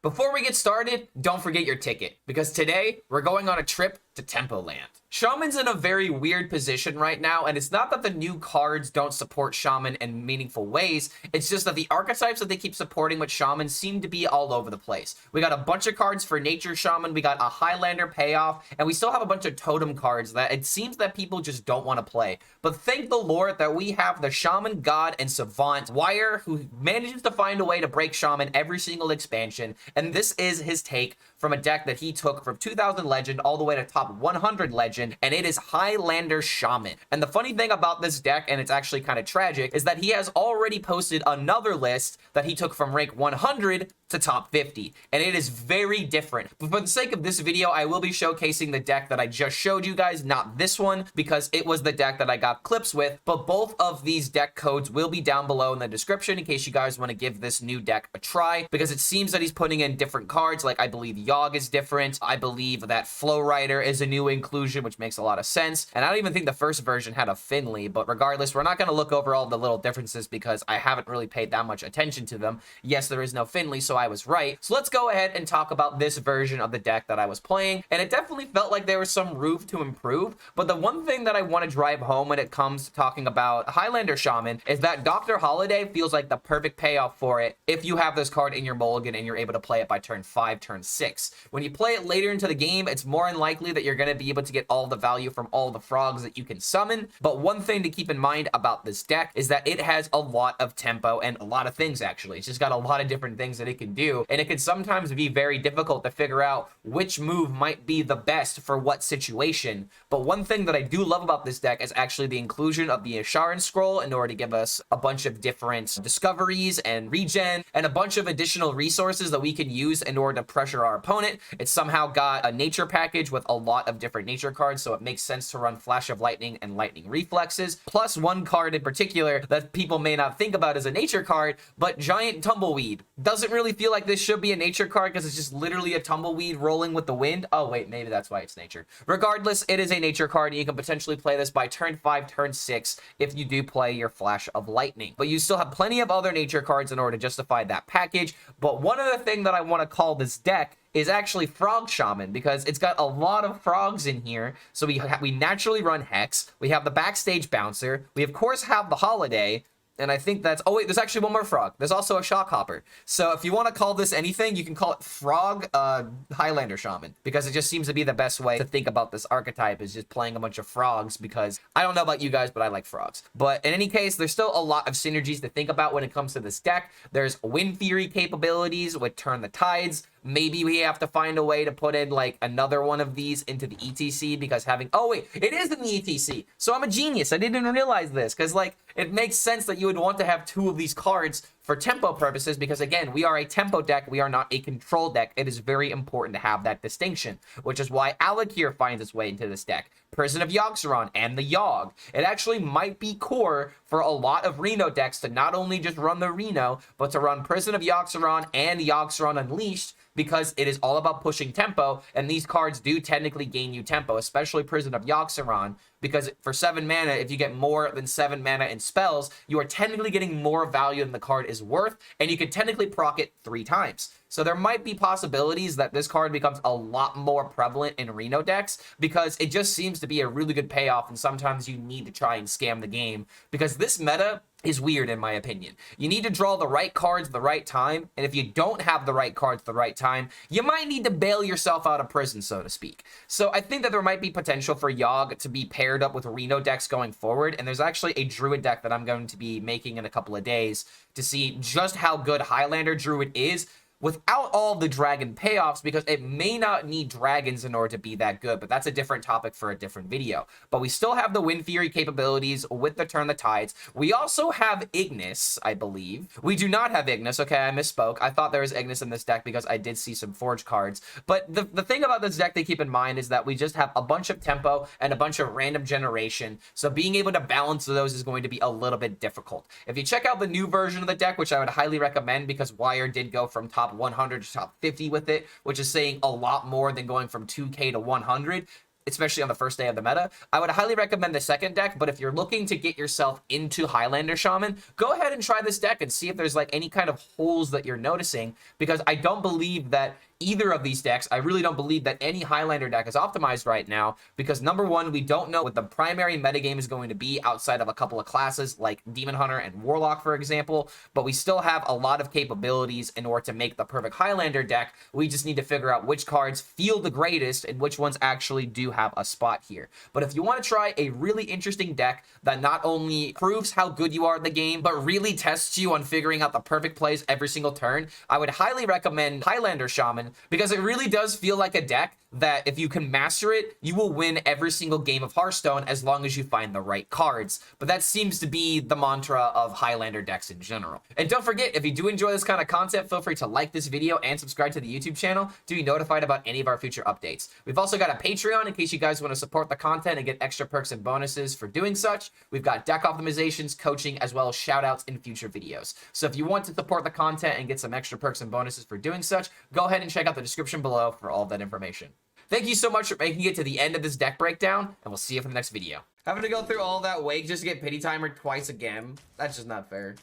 Before we get started, don't forget your ticket, because today we're going on a trip to Tempoland. Shaman's in a very weird position right now, and it's not that the new cards don't support Shaman in meaningful ways, it's just that the archetypes that they keep supporting with Shaman seem to be all over the place. We got a bunch of cards for Nature Shaman, we got a Highlander payoff, and we still have a bunch of totem cards that it seems that people just don't want to play. But thank the Lord that we have the Shaman God and Savant Wire, who manages to find a way to break Shaman every single expansion, and this is his take from a deck that he took from 2000 Legend all the way to top 100 Legend, and it is Highlander Shaman. And the funny thing about this deck, and it's actually kind of tragic, is that he has already posted another list that he took from rank 100 to top 50, and it is very different. But for the sake of this video, I will be showcasing the deck that I just showed you guys, not this one, because it was the deck that I got clips with, but both of these deck codes will be down below in the description in case you guys want to give this new deck a try, because it seems that he's putting in different cards, like I believe Yogg is different, I believe that Flow Rider is a new inclusion, which makes a lot of sense, and I don't even think the first version had a Finley, but regardless, we're not going to look over all the little differences because I haven't really paid that much attention to them. Yes, there is no Finley, so I was right. So let's go ahead and talk about this version of the deck that I was playing, and it definitely felt like there was some room to improve, but the one thing that I want to drive home when it comes to talking about Highlander Shaman is that Dr. Holli'dae feels like the perfect payoff for it if you have this card in your mulligan and you're able to play it by turn 5, turn 6. When you play it later into the game, it's more unlikely that you're going to be able to get all the value from all the frogs that you can summon, but one thing to keep in mind about this deck is that it has a lot of tempo and a lot of things, actually. It's just got a lot of different things that it can do, and it can sometimes be very difficult to figure out which move might be the best for what situation. But one thing that I do love about this deck is actually the inclusion of the Asharan Scroll in order to give us a bunch of different discoveries and regen and a bunch of additional resources that we can use in order to pressure our opponent. It's somehow got a nature package with a lot of different nature cards, so it makes sense to run Flash of Lightning and Lightning Reflexes, plus one card in particular that people may not think about as a nature card, but Giant Tumbleweed. Doesn't really feel like this should be a nature card because it's just literally a tumbleweed rolling with the wind. Oh wait, maybe that's why it's nature. Regardless, it is a nature card, and you can potentially play this by turn 5, turn 6 if you do play your Flash of Lightning. But you still have plenty of other nature cards in order to justify that package. But one other thing that I want to call this deck is actually Frog Shaman, because it's got a lot of frogs in here. So we naturally run Hex, we have the Backstage Bouncer, we of course have the Holli'dae, and I think that's... Oh, wait, there's actually one more frog. There's also a Shockhopper. So if you want to call this anything, you can call it Frog Highlander Shaman, because it just seems to be the best way to think about this archetype, is just playing a bunch of frogs, because I don't know about you guys, but I like frogs. But in any case, there's still a lot of synergies to think about when it comes to this deck. There's Wind Fury capabilities with Turn the Tides. Maybe we have to find a way to put in, like, another one of these into the ETC, because having... Oh, wait, it is in the ETC. So I'm a genius. I didn't realize this, because, like, it makes sense that you would want to have two of these cards for tempo purposes, because, again, we are a tempo deck. We are not a control deck. It is very important to have that distinction, which is why Alakir finds its way into this deck. Prison of Yogg-Saron and the Yogg. It actually might be core for a lot of Reno decks to not only just run the Reno, but to run Prison of Yogg-Saron and Yogg-Saron Unleashed, because it is all about pushing tempo, and these cards do technically gain you tempo, especially Prison of Yogg-Saron, because for 7 mana, if you get more than 7 mana in spells, you are technically getting more value than the card is worth, and you can technically proc it 3 times. So there might be possibilities that this card becomes a lot more prevalent in Reno decks, because it just seems to be a really good payoff, and sometimes you need to try and scam the game, because this meta is weird in my opinion. You need to draw the right cards at the right time, and if you don't have the right cards at the right time, you might need to bail yourself out of prison, so to speak. So I think that there might be potential for Yogg to be paired up with Reno decks going forward, and there's actually a Druid deck that I'm going to be making in a couple of days to see just how good Highlander Druid is without all the dragon payoffs, because it may not need dragons in order to be that good, but that's a different topic for a different video. But we still have the Wind Fury capabilities with the Turn the Tides. We also have Ignis, I believe. We do not have Ignis. Okay, I misspoke. I thought there was Ignis in this deck because I did see some Forge cards. But the thing about this deck to keep in mind is that we just have a bunch of tempo and a bunch of random generation, so being able to balance those is going to be a little bit difficult. If you check out the new version of the deck, which I would highly recommend, because Wire did go from top 100 to top 50 with it, which is saying a lot more than going from 2k to 100. especially on the first day of the meta. I would highly recommend the second deck, but if you're looking to get yourself into Highlander Shaman, go ahead and try this deck and see if there's like any kind of holes that you're noticing, because I don't believe that either of these decks, I really don't believe that any Highlander deck is optimized right now, because number one, we don't know what the primary metagame is going to be outside of a couple of classes like Demon Hunter and Warlock, for example, but we still have a lot of capabilities in order to make the perfect Highlander deck. We just need to figure out which cards feel the greatest and which ones actually do have a spot here. But if you want to try a really interesting deck that not only proves how good you are in the game, but really tests you on figuring out the perfect plays every single turn, I would highly recommend Highlander Shaman, because it really does feel like a deck that if you can master it, you will win every single game of Hearthstone as long as you find the right cards. But that seems to be the mantra of Highlander decks in general. And don't forget, if you do enjoy this kind of content, feel free to like this video and subscribe to the YouTube channel to be notified about any of our future updates. We've also got a Patreon in case you guys want to support the content and get extra perks and bonuses for doing such. We've got deck optimizations, coaching, as well as shoutouts in future videos. So if you want to support the content and get some extra perks and bonuses for doing such, go ahead and check out the description below for all of that information. Thank you so much for making it to the end of this deck breakdown, and we'll see you for the next video. Having to go through all that wake just to get pity timered twice again. That's just not fair.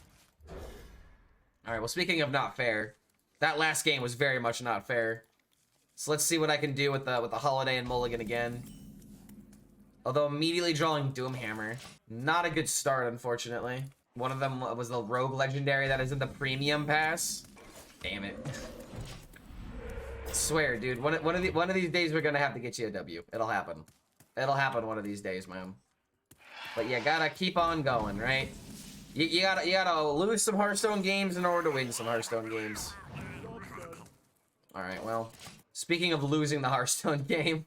Alright, well, speaking of not fair, that last game was very much not fair. So let's see what I can do with the Holli'dae and Mulligan again. Although immediately drawing Doomhammer. Not a good start, unfortunately. One of them was the Rogue Legendary that is in the Premium Pass. Damn it. I swear, dude, one of these days we're gonna have to get you a W. It'll happen. It'll happen one of these days, man. But you gotta keep on going, right? You gotta lose some Hearthstone games in order to win some Hearthstone games. Alright, well, speaking of losing the Hearthstone game,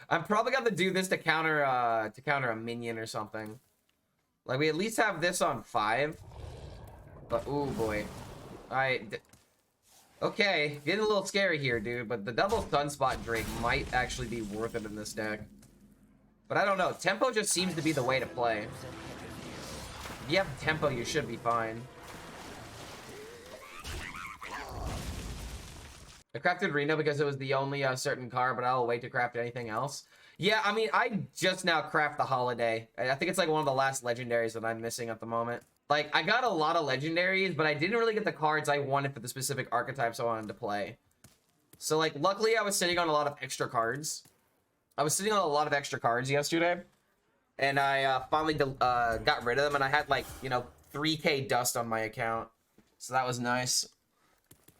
I'm probably gonna do this to counter a minion or something. Like, we at least have this on 5. But, ooh, boy. Alright. Okay, getting a little scary here, dude, but the double Sunspot Drake might actually be worth it in this deck. But I don't know. Tempo just seems to be the way to play. If you have tempo, you should be fine. I crafted Reno because it was the only certain card, but I'll wait to craft anything else. Yeah, I mean, I just now craft the Holli'dae. I think it's like one of the last legendaries that I'm missing at the moment. Like, I got a lot of legendaries, but I didn't really get the cards I wanted for the specific archetypes I wanted to play. So, like, luckily I was sitting on a lot of extra cards. I was sitting on a lot of extra cards yesterday. And I finally got rid of them, and I had, like, you know, 3K dust on my account. So that was nice.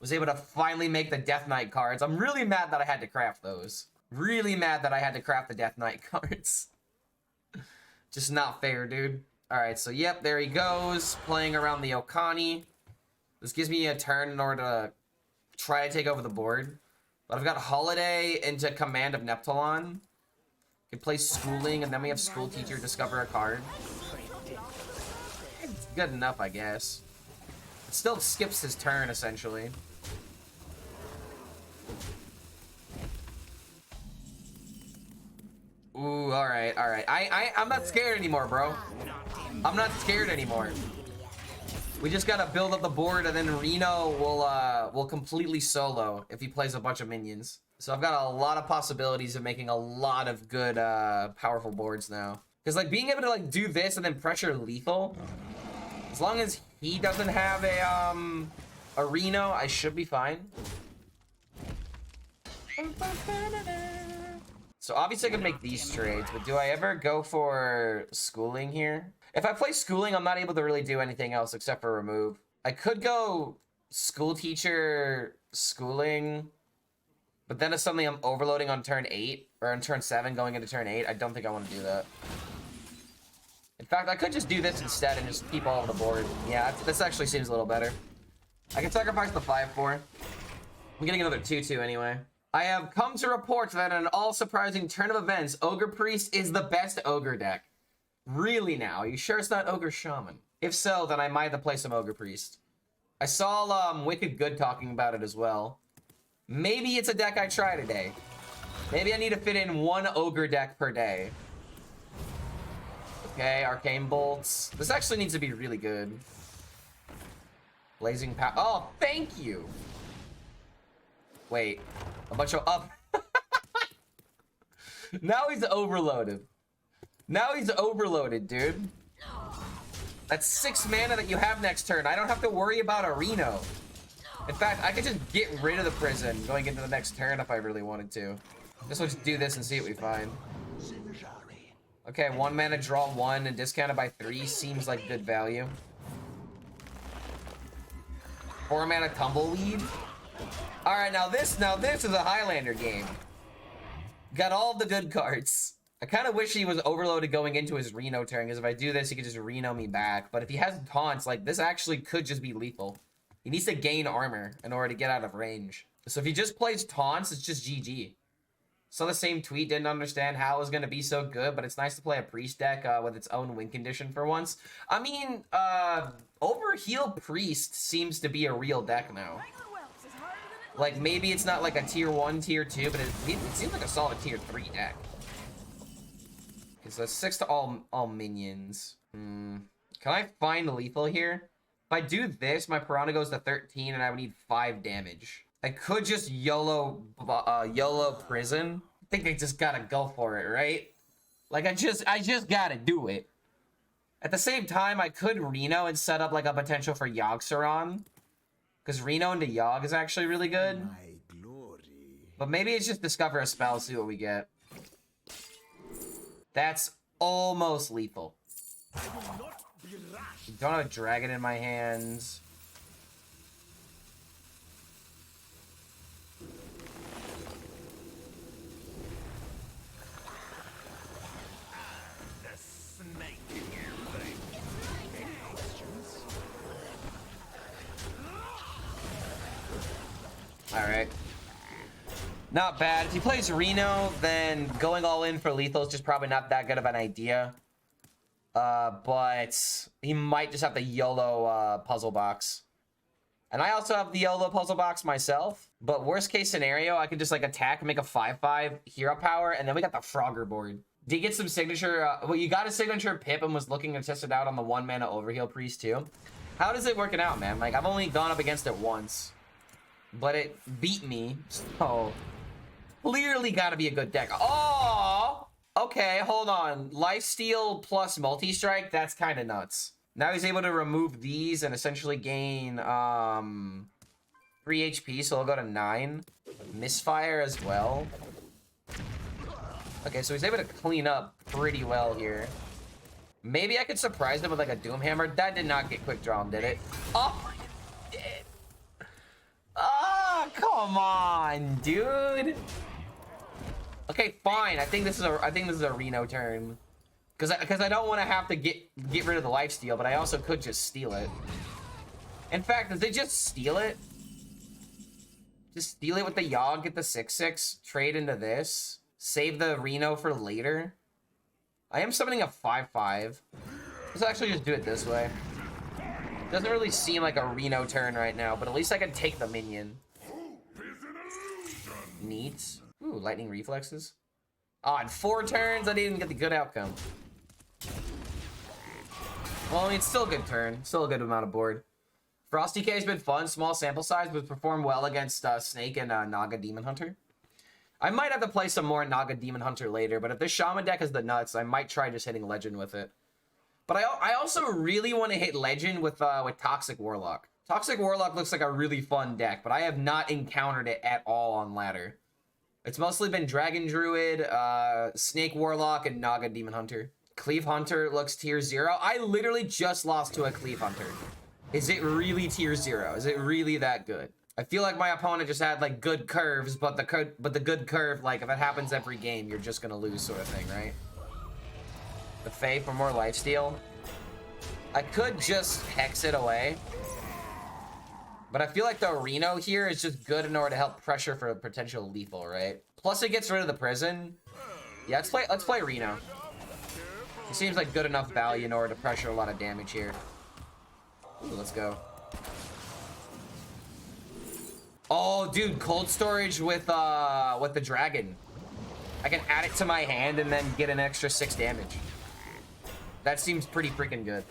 Was able to finally make the Death Knight cards. I'm really mad that I had to craft those. Really mad that I had to craft the Death Knight cards. Just not fair, dude. Alright, so yep, there he goes, playing around the Okani. This gives me a turn in order to try to take over the board. But I've got Holli'dae into Command of Neptulon. Can play Schooling, and then we have School Teacher discover a card. It's good enough, I guess. It still skips his turn, essentially. Ooh, alright, alright. I'm not scared anymore, bro. I'm not scared anymore. We just gotta build up the board, and then Reno will completely solo if he plays a bunch of minions. So I've got a lot of possibilities of making a lot of good, powerful boards now. Because, like, being able to, like, do this and then pressure lethal, as long as he doesn't have a Reno, I should be fine. So obviously I can make these trades, but do I ever go for Schooling here? If I play Schooling, I'm not able to really do anything else except for remove. I could go School Teacher, Schooling, but then if suddenly I'm overloading on turn 8, or on turn 7 going into turn 8, I don't think I want to do that. In fact, I could just do this instead and just keep all of the board. Yeah, this actually seems a little better. I can sacrifice the 5-4. I'm getting another 2-2 anyway. I have come to report that in an all-surprising turn of events, Ogre Priest is the best Ogre deck. Really now? Are you sure it's not Ogre Shaman? If so, then I might have to play some Ogre Priest. I saw Wicked Good talking about it as well. Maybe it's a deck I try today. Maybe I need to fit in one Ogre deck per day. Okay, Arcane Bolts. This actually needs to be really good. Blazing Power. Oh, thank you! Wait. A bunch of up. Now he's overloaded. Now he's overloaded, dude. That's 6 mana that you have next turn. I don't have to worry about a Reno. In fact, I could just get rid of the prison going into the next turn if I really wanted to. Just let's do this and see what we find. Okay, 1 mana, draw 1, and discounted by 3 seems like good value. 4 mana, Tumbleweed. All right, now this is a Highlander game. Got all the good cards. I kind of wish he was overloaded going into his Reno turn, because if I do this, he could just Reno me back. But if he has taunts, like, this actually could just be lethal. He needs to gain armor in order to get out of range. So if he just plays taunts, it's just GG. Saw the same tweet, didn't understand how it was going to be so good, but it's nice to play a Priest deck with its own win condition for once. I mean, Overheal Priest seems to be a real deck now. Like, maybe it's not like a tier 1, tier 2, but it seems like a solid tier 3 deck. Okay, so 6 to all minions. Can I find lethal here? If I do this, my Piranha goes to 13, and I would need 5 damage. I could just YOLO prison. I think I just gotta go for it, right? Like, I just gotta do it. At the same time, I could Reno and set up, like, a potential for Yogg-Saron. Because Reno into Yogg is actually really good. But maybe it's just discover a spell, see what we get. That's almost lethal. Don't have a dragon in my hands. Alright. Not bad. If he plays Reno, then going all in for lethal is just probably not that good of an idea. But he might just have the YOLO puzzle box. And I also have the YOLO puzzle box myself. But worst case scenario, I could just like attack and make a 5/5 hero power, and then we got the Frogger board. Did you get some signature? Well, you got a signature Pip and was looking to test it out on the 1 mana Overheal Priest too. How does it working out, man? Like, I've only gone up against it once, but it beat me, so clearly gotta be a good deck. Oh, okay, hold on. Lifesteal plus multi-strike, that's kind of nuts. Now he's able to remove these and essentially gain 3 HP, so he'll go to 9. Misfire as well. Okay, so he's able to clean up pretty well here. Maybe I could surprise him with like a Doomhammer. That did not get quick drawn, did it? Oh, it did. Ah, come on, dude. Okay, fine. I think this is a Reno turn. Cause I don't want to have to get rid of the lifesteal, but I also could just steal it. In fact, if they just steal it, just steal it with the Yogg, get the 6/6, trade into this, save the Reno for later. I am summoning a 5/5. Let's actually just do it this way. Doesn't really seem like a Reno turn right now, but at least I can take the minion. Neat. Ooh, lightning reflexes. Oh, in 4 turns, I didn't even get the good outcome. Well, I mean, it's still a good turn. Still a good amount of board. Frosty K has been fun. Small sample size, but performed well against Snake and Naga Demon Hunter. I might have to play some more Naga Demon Hunter later, but if this Shaman deck is the nuts, I might try just hitting Legend with it. But I also really want to hit Legend with Toxic Warlock. Toxic Warlock looks like a really fun deck, but I have not encountered it at all on ladder. It's mostly been Dragon Druid, Snake Warlock, and Naga Demon Hunter. Cleave Hunter looks tier 0. I literally just lost to a Cleave Hunter. Is it really tier 0? Is it really that good? I feel like my opponent just had like good curves, but the good curve, like if it happens every game, you're just gonna lose sort of thing, right? The Fae for more lifesteal. I could just hex it away. But I feel like the Reno here is just good in order to help pressure for a potential lethal, right? Plus it gets rid of the prison. Yeah, let's play Reno. It seems like good enough value in order to pressure a lot of damage here. So let's go. Oh, dude, cold storage with the dragon. I can add it to my hand and then get an extra 6 damage. That seems pretty freaking good.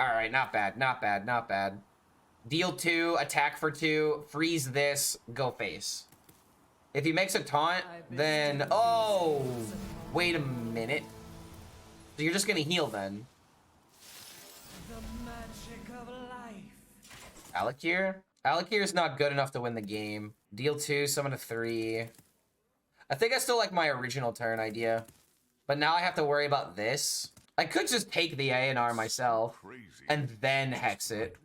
All right, not bad, not bad, not bad. Deal 2, attack for 2, freeze this, go face. If he makes a taunt, then... Oh! Wait a minute. So you're just gonna heal then. The magic of life. Alakir? Alakir is not good enough to win the game. Deal 2, summon a 3. I think I still like my original turn idea. But now I have to worry about this. I could just take the A&R myself and then hex it.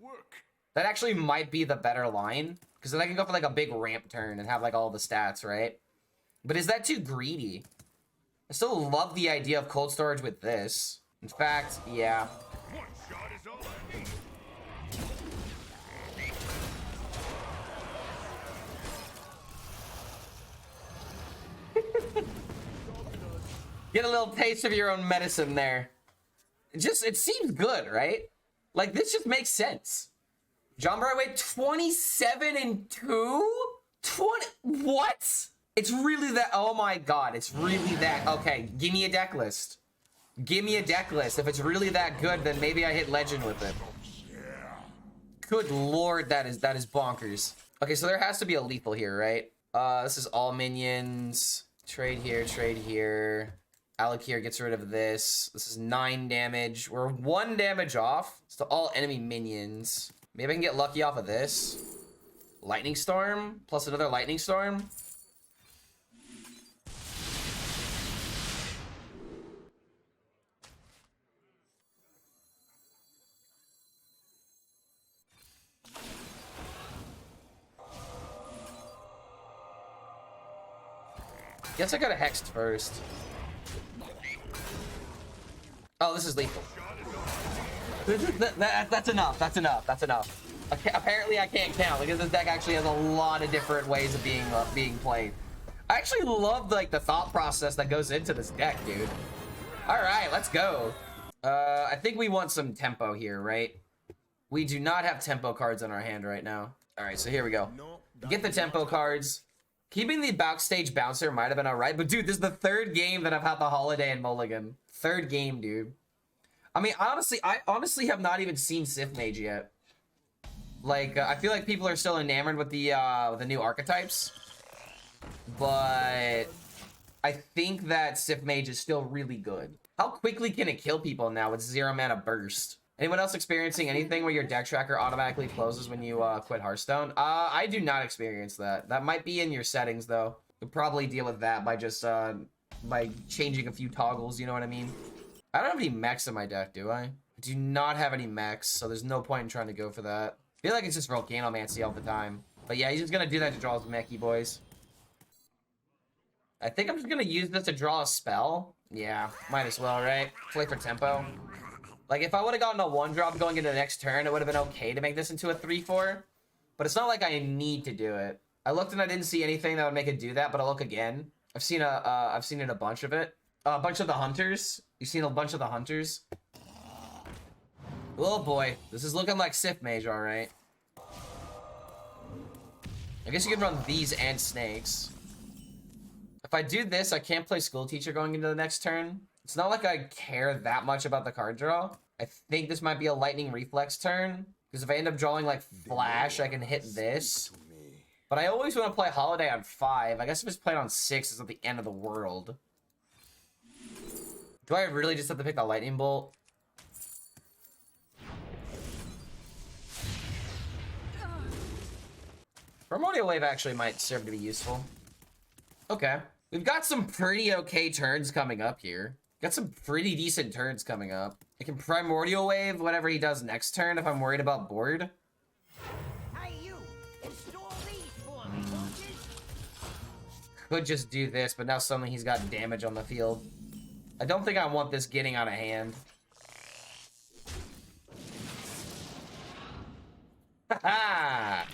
That actually might be the better line. Because then I can go for like a big ramp turn and have like all the stats, right? But is that too greedy? I still love the idea of cold storage with this. In fact, yeah. One shot is all I need. Get a little taste of your own medicine there. It seems good, right? Like, this just makes sense. John Brightway, 27 and 2? 20, what? It's really that, oh my god, it's really that, okay, give me a deck list. Give me a deck list. If it's really that good, then maybe I hit legend with it. Good lord, that is bonkers. Okay, so there has to be a lethal here, right? This is all minions. Trade here, trade here. Alakir gets rid of this. This is 9 damage. We're 1 damage off. It's to all enemy minions. Maybe I can get lucky off of this. Lightning Storm, plus another Lightning Storm. Guess I got a hexed first. Oh, this is lethal. That's enough. That's enough. That's enough. Okay, apparently I can't count because this deck actually has a lot of different ways of being played. I actually love like the thought process that goes into this deck, dude. All right, let's go. I think we want some tempo here, right? We do not have tempo cards in our hand right now. All right, so here we go. Get the tempo cards. Keeping the backstage bouncer might have been all right, but dude, this is the 3rd game that I've had the Holli'dae and Mulligan. 3rd game, dude. I mean, honestly, I honestly have not even seen Sith Mage yet. Like, I feel like people are still enamored with the new archetypes, but I think that Sith Mage is still really good. How quickly can it kill people now with 0 mana burst? Anyone else experiencing anything where your deck tracker automatically closes when you quit Hearthstone? I do not experience that. That might be in your settings, though. You'll probably deal with that by just by changing a few toggles, you know what I mean? I don't have any mechs in my deck, do I? I do not have any mechs, so there's no point in trying to go for that. I feel like it's just Volcanomancy all the time. But yeah, he's just gonna do that to draw his mechy boys. I think I'm just gonna use this to draw a spell. Yeah, might as well, right? Play for tempo. Like, if I would have gotten a 1-drop going into the next turn, it would have been okay to make this into a 3-4. But it's not like I need to do it. I looked and I didn't see anything that would make it do that, but I'll look again. I've seen a bunch of it. A bunch of the hunters. You've seen a bunch of the hunters. Oh boy, this is looking like Sith Mage, all right. I guess you can run these and snakes. If I do this, I can't play School Teacher going into the next turn. It's not like I care that much about the card draw. I think this might be a Lightning Reflex turn, because if I end up drawing like Flash, I can hit this. But I always want to play Holli'dae on 5. I guess if it's played on 6, it's at the end of the world. Do I really just have to pick the Lightning Bolt? Primordial Wave actually might serve to be useful. Okay. We've got some pretty okay turns coming up here. Got some pretty decent turns coming up. I can Primordial Wave whatever he does next turn if I'm worried about board. Hey, you! Install these for me, won't you? Could just do this, but now suddenly he's got damage on the field. I don't think I want this getting out of hand. Haha!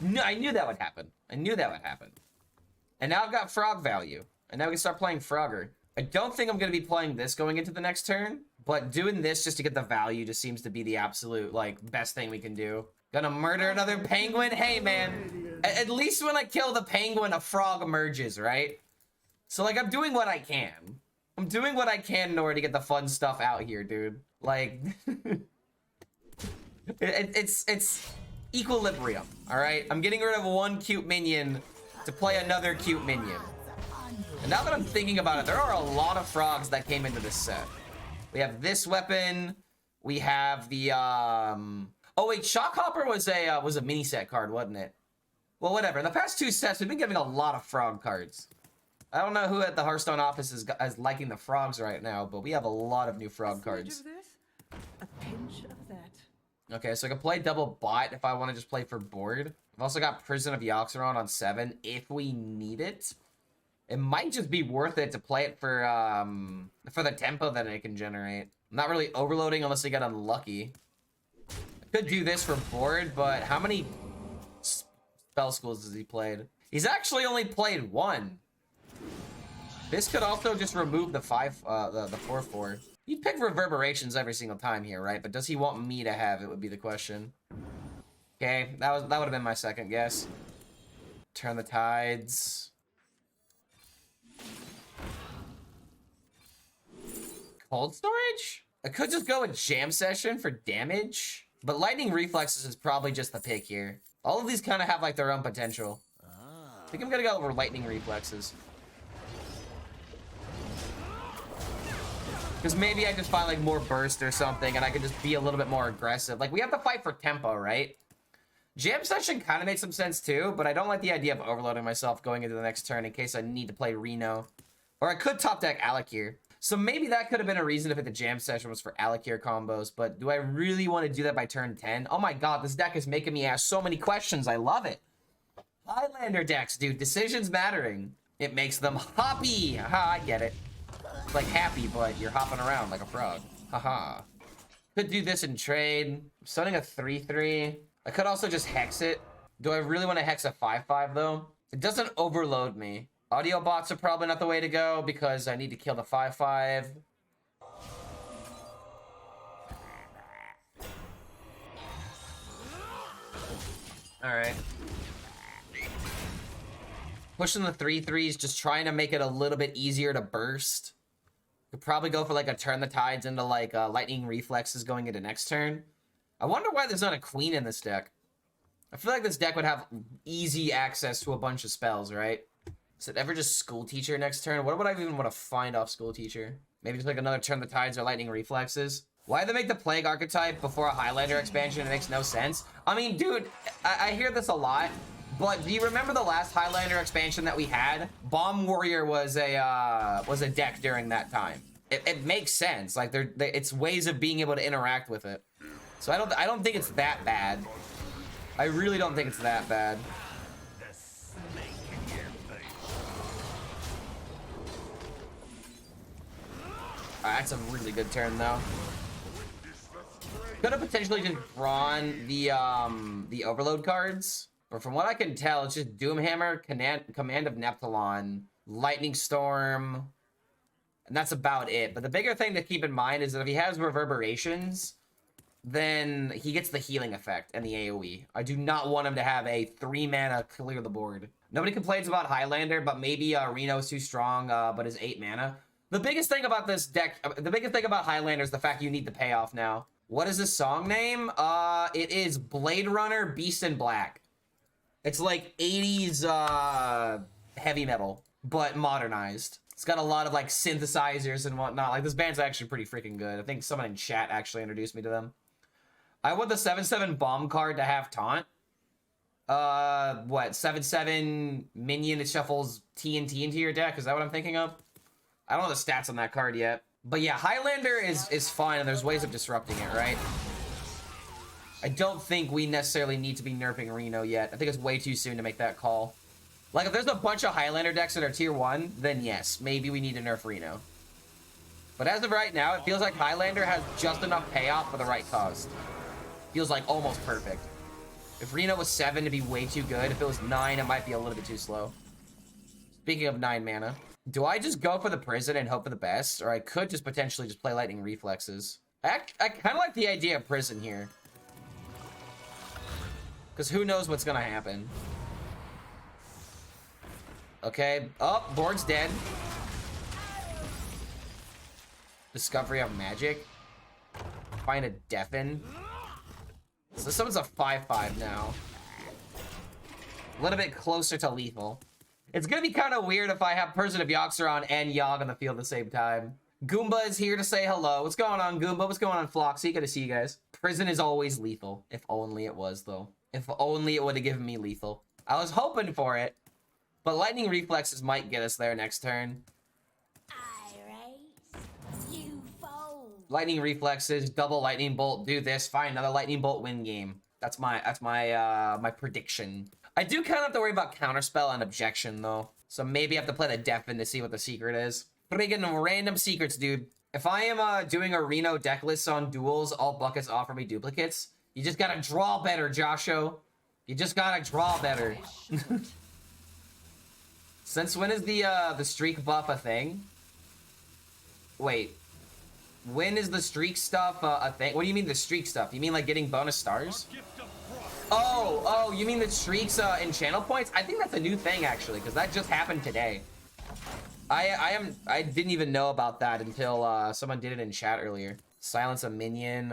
No, I knew that would happen. I knew that would happen. And now I've got frog value. And now we can start playing Frogger. I don't think I'm going to be playing this going into the next turn. But doing this just to get the value just seems to be the absolute, like, best thing we can do. Gonna murder another penguin? Hey, man. At least when I kill the penguin, a frog emerges, right? So, like, I'm doing what I can. I'm doing what I can in order to get the fun stuff out here, dude. Like, it's equilibrium, all right? I'm getting rid of one cute minion to play another cute minion. And now that I'm thinking about it, there are a lot of frogs that came into this set. We have this weapon. We have the oh wait, Shockhopper was a mini set card, wasn't it? Well, whatever. In the past 2 sets, we've been getting a lot of frog cards. I don't know who at the Hearthstone office is liking the frogs right now, but we have a lot of new frog cards. A pinch of that. Okay, so I can play double bot if I want to just play for board. I've also got Prison of Yoxeron on 7 if we need it. It might just be worth it to play it for the tempo that it can generate. I'm not really overloading unless I get unlucky. I could do this for board, but how many spell schools has he played? He's actually only played 1. This could also just remove the 4/4. You'd pick reverberations every single time here, right? But does he want me to have it would be the question. Okay, that would have been my second guess. Turn the tides. Cold storage? I could just go with jam session for damage, but lightning reflexes is probably just the pick here. All of these kind of have like their own potential. I think I'm gonna go over lightning reflexes. Because maybe I just find like more burst or something and I can just be a little bit more aggressive. Like we have to fight for tempo, right? Jam session kind of makes some sense too, but I don't like the idea of overloading myself going into the next turn in case I need to play Reno. Or I could top deck Alakir. So maybe that could have been a reason if the jam session was for Alakir combos, but do I really want to do that by turn 10? Oh my god, this deck is making me ask so many questions. I love it. Highlander decks, dude. Decisions mattering. It makes them hoppy. Haha, I get it. It's like happy, but you're hopping around like a frog. Haha. Could do this in trade. I'm stunning a 3/3. I could also just hex it. Do I really want to hex a 5/5 though? It doesn't overload me. Audio bots are probably not the way to go because I need to kill the 5/5. Alright. Pushing the 3/3s, just trying to make it a little bit easier to burst. Could probably go for like a turn the tides into like lightning reflexes going into next turn. I wonder why there's not a queen in this deck. I feel like this deck would have easy access to a bunch of spells, right? Is it ever just School Teacher next turn? What would I even want to find off School Teacher? Maybe just like another Turn the Tides or Lightning Reflexes? Why'd they make the Plague archetype before a Highlander expansion? It makes no sense. I mean, dude, I hear this a lot, but do you remember the last Highlander expansion that we had? Bomb Warrior was a deck during that time. It makes sense. Like it's ways of being able to interact with it. So I don't think it's that bad. I really don't think it's that bad. Alright, that's a really good turn though. Could have potentially just drawn the overload cards, but from what I can tell, it's just Doomhammer, Command of Neptulon, Lightning Storm, and that's about it. But the bigger thing to keep in mind is that if he has reverberations, then he gets the healing effect and the AoE. I do not want him to have a 3-mana clear the board. Nobody complains about Highlander, but maybe Reno is too strong, but is 8 mana. The biggest thing about this deck, the biggest thing about Highlander is the fact you need the payoff now. What is this song name? It is Blade Runner Beast in Black. It's like 80s heavy metal, but modernized. It's got a lot of like synthesizers and whatnot. Like this band's actually pretty freaking good. I think someone in chat actually introduced me to them. I want the 7/7 bomb card to have taunt. What 7/7 minion that shuffles TNT into your deck? Is that what I'm thinking of? I don't know the stats on that card yet. But yeah, Highlander is fine, and there's ways of disrupting it, right? I don't think we necessarily need to be nerfing Reno yet. I think it's way too soon to make that call. Like, if there's a bunch of Highlander decks that are tier 1, then yes, maybe we need to nerf Reno. But as of right now, it feels like Highlander has just enough payoff for the right cost. Feels like almost perfect. If Reno was 7, it'd be way too good. If it was 9, it might be a little bit too slow. Speaking of 9 mana, do I just go for the prison and hope for the best? Or I could just potentially just play lightning reflexes. I kind of like the idea of prison here. Because who knows what's going to happen. Okay. Oh, board's dead. Discovery of magic. Find a deafen. So someone's a 5/5 now. A little bit closer to lethal. It's gonna be kind of weird if I have Person of Yoxeron and Yogg on the field at the same time. Goomba is here to say hello. What's going on, Goomba? What's going on, Floxy? Good to see you guys. Prison is always lethal. If only it was, though. If only it would have given me lethal. I was hoping for it. But Lightning Reflexes might get us there next turn. You fold. Lightning Reflexes, double Lightning Bolt, do this. Fine, another Lightning Bolt win game. That's my my prediction. I do kind of have to worry about Counterspell and Objection, though. So maybe I have to play the Deafen to see what the secret is. Friggin' random secrets, dude. If I am doing a Reno deck list on duels, all buckets offer me duplicates. You just gotta draw better, Josho. You just gotta draw better. Since when is the streak buff a thing? Wait. When is the streak stuff a thing? What do you mean the streak stuff? You mean like getting bonus stars? Oh, you mean the streaks in channel points? I think that's a new thing actually, because that just happened today. I didn't even know about that until someone did it in chat earlier. Silence a minion.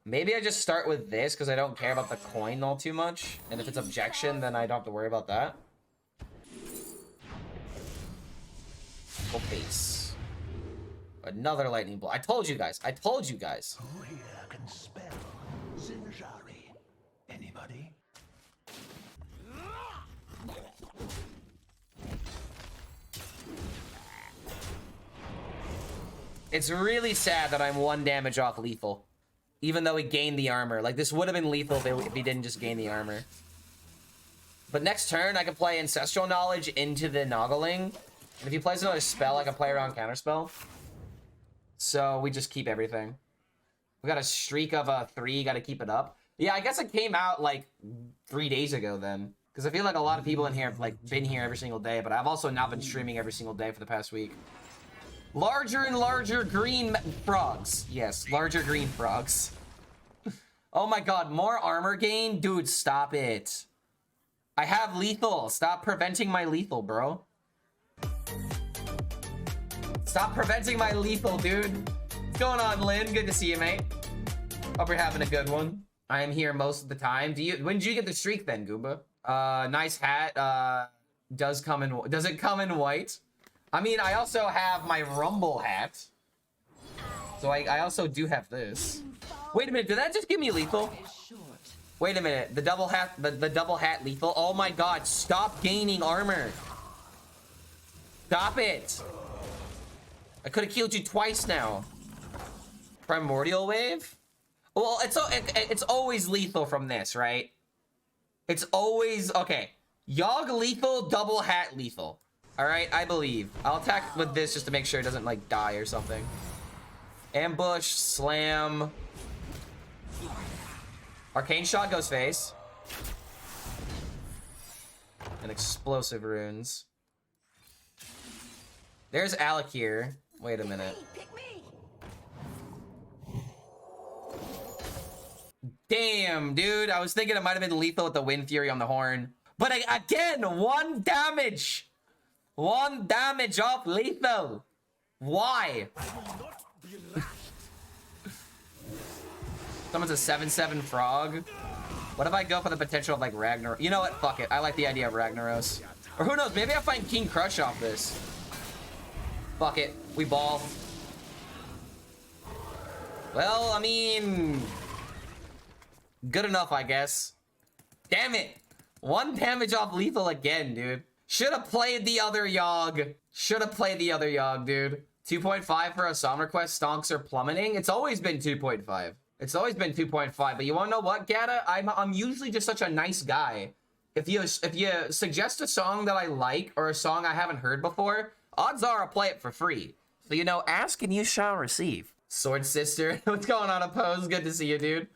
Maybe I just start with this because I don't care about the coin all too much. And if it's objection, then I don't have to worry about that. Full face. Another lightning bolt. I told you guys. I told you guys. Who here can spell Zinjari? Anybody? It's really sad that I'm 1 damage off lethal. Even though he gained the armor. Like, this would have been lethal if he didn't just gain the armor. But next turn, I can play Ancestral Knowledge into the Noggling. And if he plays another spell, I can play around Counterspell. So we just keep everything. We got a streak of 3, gotta keep it up. Yeah, I guess it came out like 3 days ago then. Because I feel like a lot of people in here have like been here every single day, but I've also not been streaming every single day for the past week. Larger and larger green frogs. Yes, larger green frogs. Oh my god, more armor gain? Dude, stop it. I have lethal. Stop preventing my lethal, bro. Stop preventing my lethal, dude. What's going on, Lynn? Good to see you, mate. Hope you're having a good one. I am here most of the time. When did you get the streak then, Goomba? Nice hat. Does it come in white? I mean, I also have my Rumble hat. So I also do have this. Wait a minute, did that just give me lethal? Wait a minute, the double hat lethal. Oh my god, stop gaining armor. Stop it. I could have killed you twice now. Primordial Wave? Well, it's always lethal from this, right? It's always, okay. Yogg lethal, double hat lethal. All right, I believe. I'll attack with this just to make sure it doesn't like die or something. Ambush, slam. Arcane shot goes face. And explosive runes. There's Alec here. Wait a minute. Pick me. Damn, dude. I was thinking it might have been lethal with the Wind Fury on the horn. But again, 1 damage. 1 damage off lethal. Why? Someone's a 7/7 frog. What if I go for the potential of like Ragnaros? You know what? Fuck it. I like the idea of Ragnaros. Or who knows? Maybe I'll find King Crush off this. Fuck it. We ball. Well, I mean... good enough, I guess. Damn it. 1 damage off lethal again, dude. Should have played the other Yogg. Should have played the other Yogg, dude. 2.5 for a Somnor Quest. Stonks are plummeting. It's always been 2.5. It's always been 2.5. But you want to know what, Gata? I'm usually just such a nice guy. If you suggest a song that I like or a song I haven't heard before, odds are I'll play it for free. So, you know, ask and you shall receive. Sword Sister. What's going on, Oppose? Good to see you, dude.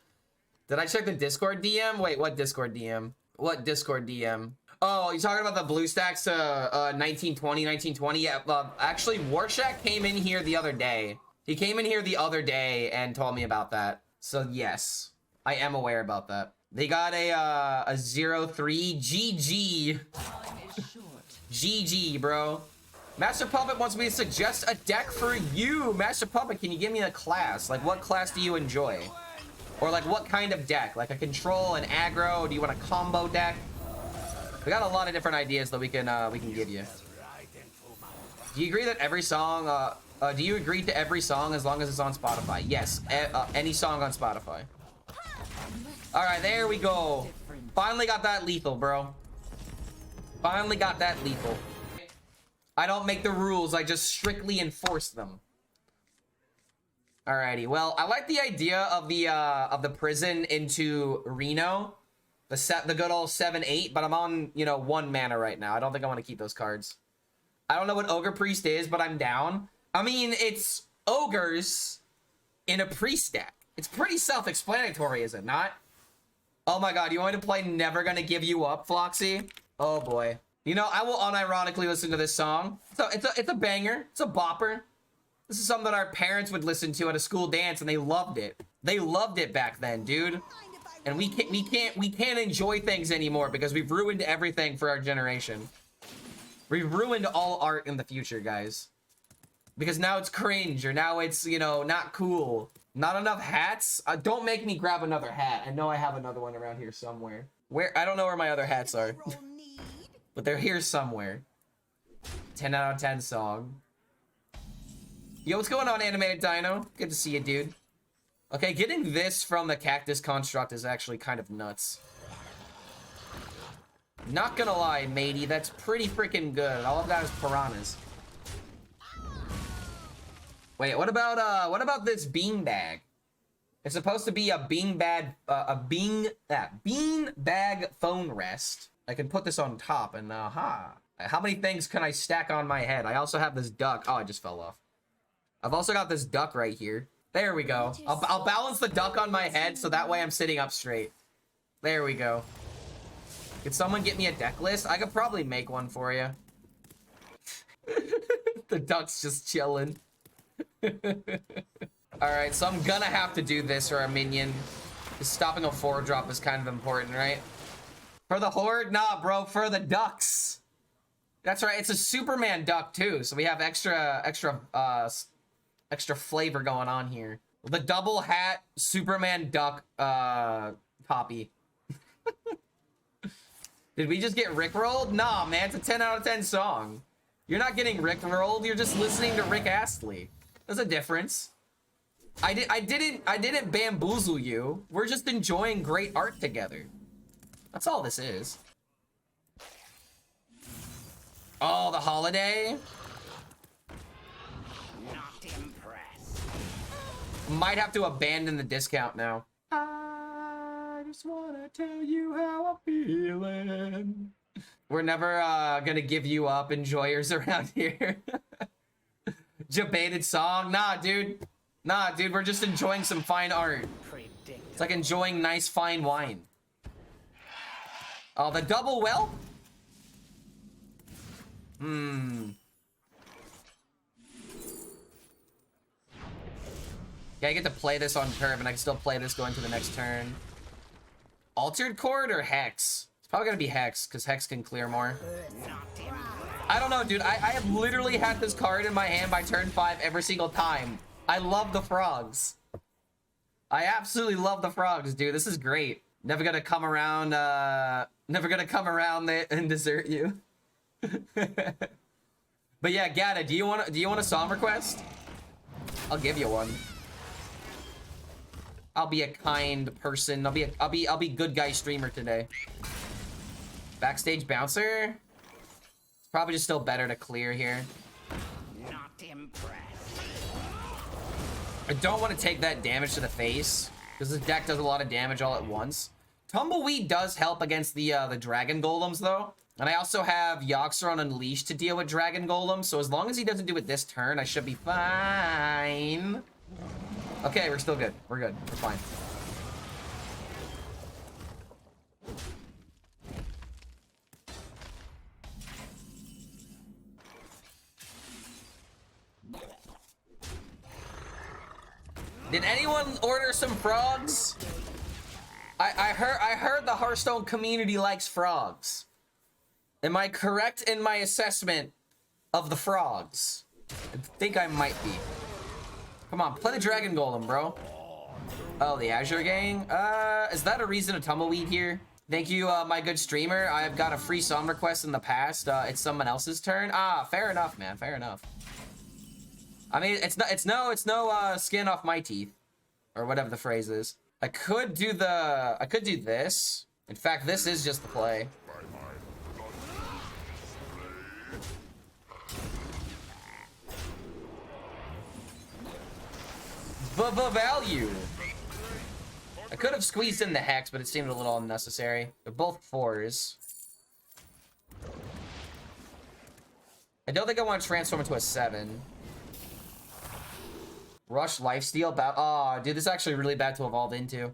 Did I check the Discord DM? Wait, what Discord DM? What Discord DM? Oh, you're talking about the BlueStacks 1920? Yeah, actually, Warshak came in here the other day. He came in here the other day and told me about that. So, yes, I am aware about that. They got a 0-3 GG. GG, bro. Master Puppet wants me to suggest a deck for you. Master Puppet, can you give me a class? Like, what class do you enjoy? Or, like, what kind of deck? Like a control, an aggro? Do you want a combo deck? We got a lot of different ideas that we can give you. Do you agree that every song, do you agree to every song as long as it's on Spotify? Yes, any song on Spotify. All right, there we go. Finally got that lethal, bro. Finally got that lethal. I don't make the rules, I just strictly enforce them. Alrighty, well, I like the idea of the prison into Reno. The good old 7-8, but I'm on, you know, 1 mana right now. I don't think I want to keep those cards. I don't know what Ogre Priest is, but I'm down. I mean, it's ogres in a priest deck. It's pretty self-explanatory, is it not? Oh my god, you want me to play Never Gonna Give You Up, Floxy? Oh boy. You know, I will unironically listen to this song. So it's a banger. It's a bopper. This is something that our parents would listen to at a school dance, and they loved it. They loved it back then, dude. And we can't enjoy things anymore because we've ruined everything for our generation. We've ruined all art in the future, guys. Because now it's cringe, or now it's, you know, not cool. Not enough hats? Don't make me grab another hat. I know I have another one around here somewhere. Where? I don't know where my other hats are. But they're here somewhere. 10 out of 10 song. Yo, what's going on, Animated Dino? Good to see you, dude. Okay, getting this from the Cactus Construct is actually kind of nuts. Not gonna lie, matey, that's pretty freaking good. All I've got is piranhas. Wait, what about this beanbag? It's supposed to be a beanbag phone rest. I can put this on top, and aha. How many things can I stack on my head? I also have this duck. Oh, I just fell off. I've also got this duck right here. There we go. I'll balance the duck on my head so that way I'm sitting up straight. There we go. Could someone get me a deck list? I could probably make one for you. The duck's just chilling. Alright, so I'm gonna have to do this for our minion. Stopping a 4-drop is kind of important, right? For the horde? Nah, bro, for the ducks. That's right, it's a Superman duck too, so we have extra flavor going on here. The double hat Superman duck copy. Did we just get rickrolled? Nah, man, it's a 10 out of 10 song. You're not getting rickrolled, you're just listening to Rick Astley. There's a difference. I didn't bamboozle you. We're just enjoying great art together. That's all this is. Oh, the Holli'dae. Not impressed. Might have to abandon the discount now. I just wanna tell you how I'm feeling. We're never gonna give you up, enjoyers around here. Debated song? Nah, dude. Nah, dude, we're just enjoying some fine art. It's like enjoying nice fine wine. Oh, the double whelp? Yeah, I get to play this on turn, and I can still play this going to the next turn. Altered Chord or Hex? It's probably gonna be Hex, because Hex can clear more. I don't know, dude. I have literally had this card in my hand by turn 5 every single time. I love the frogs. I absolutely love the frogs, dude. This is great. Never gonna come around, and desert you. But yeah, Gata, do you want a song request? I'll give you one. I'll be a kind person. I'll be good guy streamer today. Backstage bouncer. It's probably just still better to clear here. Not impressed. I don't want to take that damage to the face because this deck does a lot of damage all at once. Tumbleweed does help against the dragon golems though. And I also have Yoxer on Unleashed to deal with dragon golems. So as long as he doesn't do it this turn, I should be fine. Okay, we're still good. We're good. We're fine. Did anyone order some frogs? I heard the Hearthstone community likes frogs. Am I correct in my assessment of the frogs? I think I might be. Come on, play the Dragon Golem, bro. Oh, the Azure Gang? Is that a reason to Tumbleweed here? Thank you, my good streamer. I've got a free song request in the past. It's someone else's turn. Ah, fair enough, man. Fair enough. I mean, it's no skin off my teeth, or whatever the phrase is. I could do this. In fact, this is just the play. The value. I could have squeezed in the hex, but it seemed a little unnecessary. They're both 4s. I don't think I want to transform into a 7. Rush lifesteal. Oh, dude, this is actually really bad to evolve into.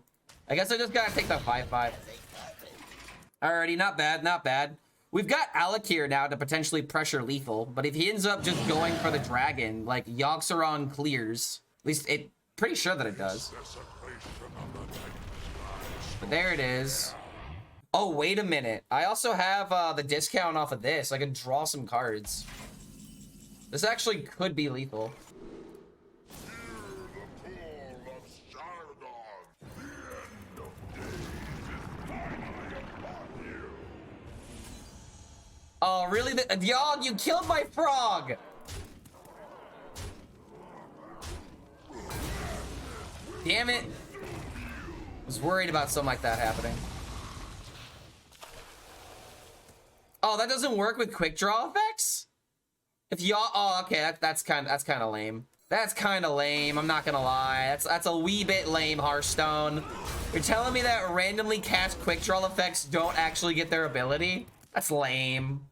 I guess I just gotta take the 5/5. Alrighty, not bad, not bad. We've got Alec here now to potentially pressure lethal, but if he ends up just going for the dragon, like Yogg-Saron clears. At least pretty sure that it does. But there it is. Oh, wait a minute. I also have the discount off of this. I can draw some cards. This actually could be lethal. Oh, really? Y'all, you killed my frog! Damn it. I was worried about something like that happening. Oh, that doesn't work with quick draw effects? If y'all, oh, okay, that's kind of lame. That's kind of lame, I'm not gonna lie. That's a wee bit lame, Hearthstone. You're telling me that randomly cast quick draw effects don't actually get their ability? That's lame.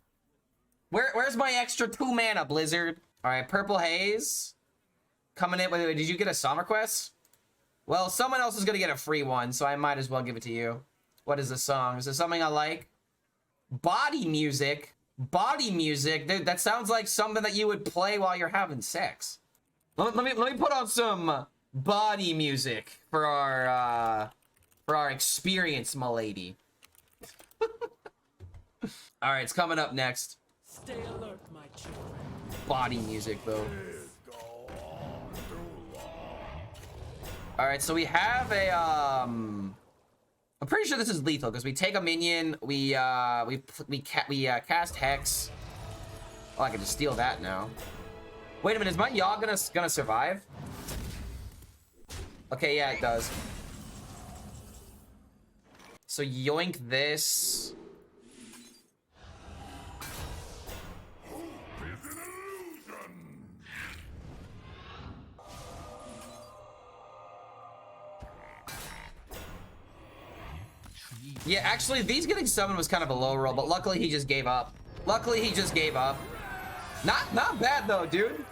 Where's my extra 2 mana, Blizzard? All right, Purple Haze. Coming in, wait, did you get a song request? Well, someone else is gonna get a free one, so I might as well give it to you. What is this song? Is this something I like? Body music? Body music? Dude, that sounds like something that you would play while you're having sex. Let me put on some body music for our experience, my lady. All right, it's coming up next. Stay alert, my children. Body music, though. All right, so we have a I'm pretty sure this is lethal because we take a minion, we cast Hex. Oh, I can just steal that now. Wait a minute, is my Yogg gonna survive? Okay, yeah, it does. So yoink this. Yeah, actually, these getting summoned was kind of a low roll, but luckily he just gave up. Luckily he just gave up. Not bad though, dude.